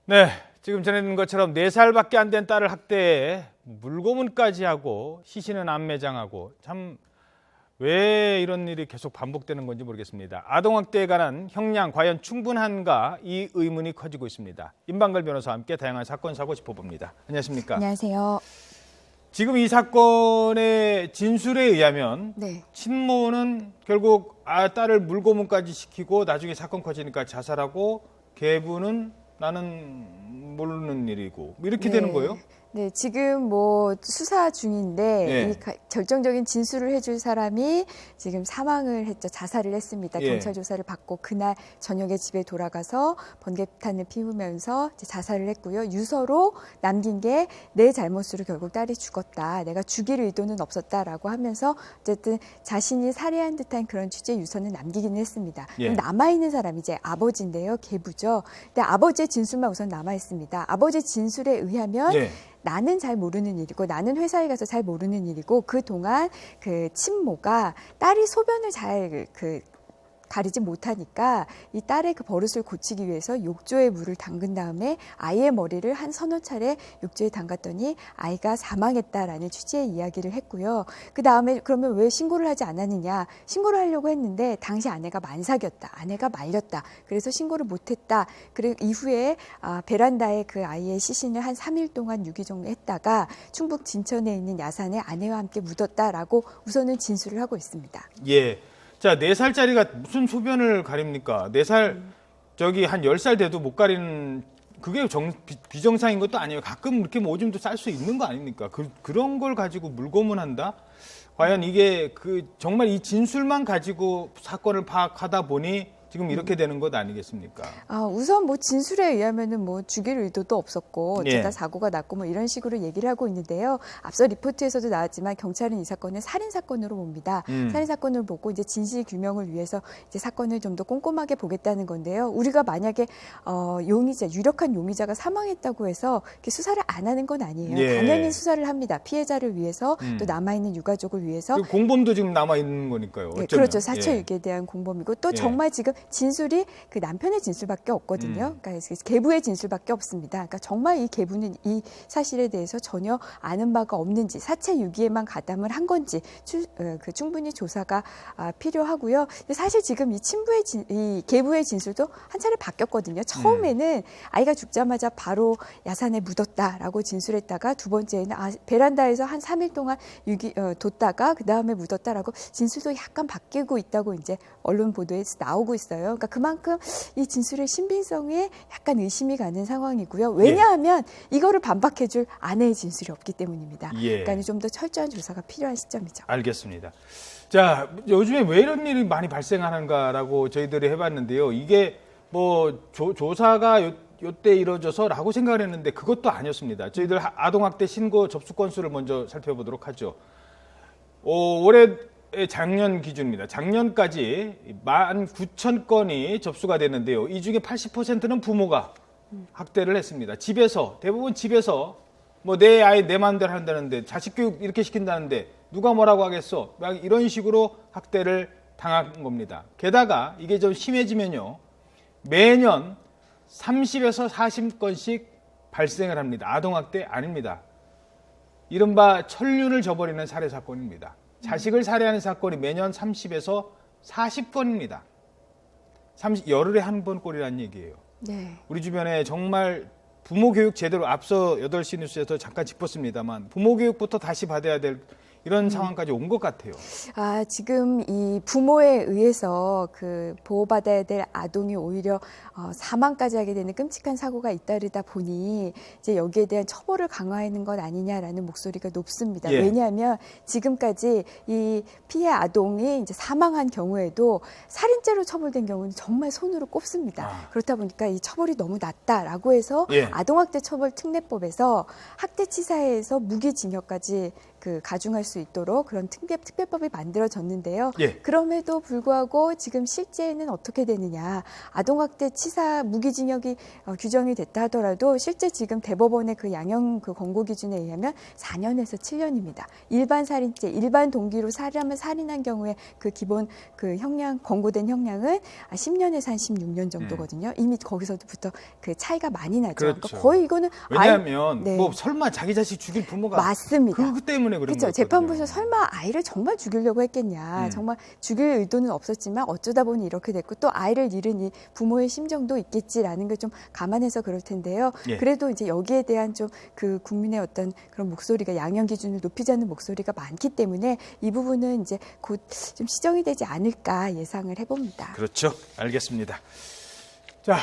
네, 지금 전해드린 것처럼 4살밖에 안 된 딸을 학대해 물고문까지 하고 시신은 안매장하고 참 왜 이런 일이 계속 반복되는 건지 모르겠습니다. 아동학대에 관한 형량 과연 충분한가 이 의문이 커지고 있습니다. 임방글 변호사와 함께 다양한 사건 사고 짚어봅니다. 안녕하십니까? 안녕하세요. 지금 이 사건의 진술에 의하면 네. 친모는 결국 딸을 물고문까지 시키고 나중에 사건 커지니까 자살하고 계부는 나는 모르는 일이고 이렇게 되는 거예요? 네, 지금 뭐 수사 중인데 예. 이 결정적인 진술을 해줄 사람이 지금 사망을 했죠. 자살을 했습니다. 예. 경찰 조사를 받고 그날 저녁에 집에 돌아가서 번개탄을 피우면서 이제 자살을 했고요. 유서로 남긴 게 내 잘못으로 결국 딸이 죽었다. 내가 죽일 의도는 없었다라고 하면서 어쨌든 자신이 살해한 듯한 그런 취지의 유서는 남기기는 했습니다. 예. 남아있는 사람이 이제 아버지인데요. 계부죠. 근데 아버지의 진술만 우선 남아있습니다. 아버지 진술에 의하면 예. 나는 잘 모르는 일이고 나는 회사에 가서 잘 모르는 일이고 그동안 그 친모가 딸이 소변을 잘 가리지 못하니까 이 딸의 그 버릇을 고치기 위해서 욕조에 물을 담근 다음에 아이의 머리를 한 서너 차례 욕조에 담갔더니 아이가 사망했다라는 취지의 이야기를 했고요. 그 다음에 그러면 왜 신고를 하지 않았느냐. 신고를 하려고 했는데 당시 아내가 만삭이었다. 아내가 말렸다. 그래서 신고를 못했다. 그리고 이후에 베란다에 그 아이의 시신을 한 3일 동안 유기종로 했다가 충북 진천에 있는 야산에 아내와 함께 묻었다라고 우선은 진술을 하고 있습니다. 예. 자, 4살짜리가 무슨 소변을 가립니까? 4살, 저기 한 10살 돼도 못 가리는, 그게 비정상인 것도 아니에요. 가끔 이렇게 뭐 오줌도 쌀 수 있는 거 아닙니까? 그런 걸 가지고 물고문한다? 과연 이게 정말 이 진술만 가지고 사건을 파악하다 보니 지금 이렇게 되는 것 아니겠습니까? 우선 뭐 진술에 의하면은 뭐 죽일 의도도 없었고 예. 어쩌다 사고가 났고 뭐 이런 식으로 얘기를 하고 있는데요. 앞서 리포트에서도 나왔지만 경찰은 이 사건을 살인 사건으로 봅니다. 살인 사건을 보고 이제 진실 규명을 위해서 이제 사건을 좀 더 꼼꼼하게 보겠다는 건데요. 우리가 만약에 용의자, 유력한 용의자가 사망했다고 해서 이렇게 수사를 안 하는 건 아니에요. 예. 당연히 수사를 합니다. 피해자를 위해서 또 남아있는 유가족을 위해서. 공범도 지금 남아 있는 거니까요. 네, 어쩌면. 그렇죠. 사체유기에 대한 공범이고 또 예. 정말 지금 진술이 그 남편의 진술밖에 없거든요. 그러니까 계부의 진술밖에 없습니다. 그러니까 정말 이 계부는 이 사실에 대해서 전혀 아는 바가 없는지 사체 유기에만 가담을 한 건지 충분히 조사가 필요하고요. 근데 사실 지금 이 계부의 진술도 한 차례 바뀌었거든요. 처음에는 아이가 죽자마자 바로 야산에 묻었다라고 진술했다가 두 번째에는 베란다에서 한 3일 동안 뒀다가 그 다음에 묻었다라고 진술도 약간 바뀌고 있다고 이제 언론 보도에서 나오고 있어요. 그러니까 그만큼 이 진술의 신빙성에 약간 의심이 가는 상황이고요. 왜냐하면 이거를 반박해줄 아내의 진술이 없기 때문입니다. 예. 그러니까 좀 더 철저한 조사가 필요한 시점이죠. 알겠습니다. 자, 요즘에 왜 이런 일이 많이 발생하는가라고 저희들이 해봤는데요. 이게 뭐 조사가 요때 이루어져서라고 생각을 했는데 그것도 아니었습니다. 저희들 아동학대 신고 접수 건수를 먼저 살펴보도록 하죠. 올해 작년 기준입니다. 작년까지 19,000건이 접수가 됐는데요. 이 중에 80%는 부모가 학대를 했습니다. 대부분 집에서 뭐 내 아이 내 마음대로 한다는데 자식 교육 이렇게 시킨다는데 누가 뭐라고 하겠어? 막 이런 식으로 학대를 당한 겁니다. 게다가 이게 좀 심해지면요. 매년 30에서 40건씩 발생을 합니다. 아동학대 아닙니다. 이른바 천륜을 저버리는 살해 사건입니다. 자식을 살해하는 사건이 매년 30에서 40건입니다. 열흘에 한 번 꼴이라는 얘기예요. 네. 우리 주변에 정말 부모 교육 제대로 앞서 8시 뉴스에서 잠깐 짚었습니다만 부모 교육부터 다시 받아야 될 이런 상황까지 온 것 같아요. 지금 이 부모에 의해서 보호받아야 될 아동이 오히려 사망까지 하게 되는 끔찍한 사고가 잇따르다 보니 이제 여기에 대한 처벌을 강화하는 것 아니냐라는 목소리가 높습니다. 예. 왜냐하면 지금까지 이 피해 아동이 이제 사망한 경우에도 살인죄로 처벌된 경우는 정말 손으로 꼽습니다. 그렇다 보니까 이 처벌이 너무 낮다라고 해서 예. 아동학대 처벌 특례법에서 학대치사에서 무기징역까지 그 가중할 수 있도록 그런 특별법이 만들어졌는데요. 예. 그럼에도 불구하고 지금 실제는 어떻게 되느냐. 아동학대 치사 무기징역이 규정이 됐다 하더라도 실제 지금 대법원의 그 양형 그 권고 기준에 의하면 4년에서 7년입니다. 일반 살인죄, 일반 동기로 살인한 경우에 그 기본 그 형량, 권고된 형량은 10년에서 한 16년 정도거든요. 이미 거기서부터 그 차이가 많이 나죠. 그렇죠. 그러니까 거의 이거는 왜냐하면 네. 뭐 설마 자기 자식 죽일 부모가 맞습니다. 그 때문에 그런 그렇죠. 거거든요. 재판부에서 설마 아이를 정말 죽이려고 했겠냐. 정말 죽일 의도는 없었지만 어쩌다 보니 이렇게 됐고 또 아이를 잃은 이 부모의 심정도 있겠지라는 걸 좀 감안해서 그럴 텐데요. 예. 그래도 이제 여기에 대한 좀 그 국민의 어떤 그런 목소리가 양형 기준을 높이자는 목소리가 많기 때문에 이 부분은 이제 곧 좀 시정이 되지 않을까 예상을 해봅니다. 그렇죠. 알겠습니다. 자,